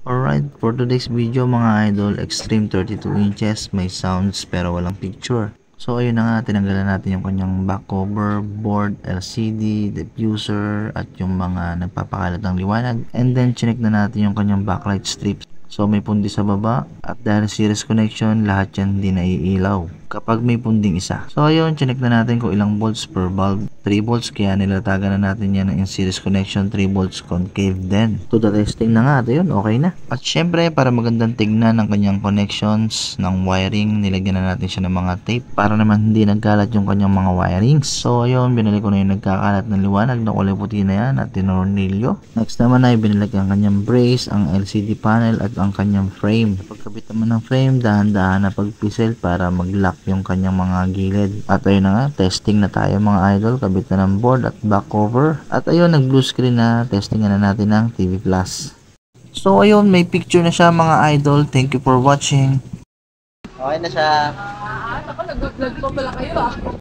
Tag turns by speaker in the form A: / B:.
A: Alright, for today's video mga idol, Extreme 32 inches, may sounds pero walang picture. So ayun na nga, tinanggalan natin yung kanyang back cover, board, LCD, diffuser, at yung mga nagpapakalat ng liwanag. And then chinek na natin yung kanyang backlight strips. So may pundi sa baba at dahil series connection, lahat yan hindi naiilaw kapag may punding isa. So ayun, chinek na natin kung ilang volts per bulb. 3 volts, kaya nilatagan na natin yan ng in-series connection, 3 volts concave din. To the testing na nga, ito yun, okay na. At syempre, para magandang tignan ng kanyang connections ng wiring, nilagyan na natin siya ng mga tape para naman hindi nagkalat yung kanyang mga wirings. So ayun, binili ko na yung nagkakalat ng liwanag na kulay puti na yan at tinornilyo. Next naman ay binili ang kanyang brace, ang LCD panel at ang kanyang frame. Pagkabit naman ng frame, dahan-dahan na pagpisel para mag-lock yung kanyang mga gilid. At ayun na nga, testing na tayo mga idol, kabit na ng board at back cover. At ayun, nag blue screen na, testing na natin ng TV Plus. So ayun, may picture na siya mga idol. Thank you for watching. Okay na siya.
B: Ako, nag-vlog pa pala kayo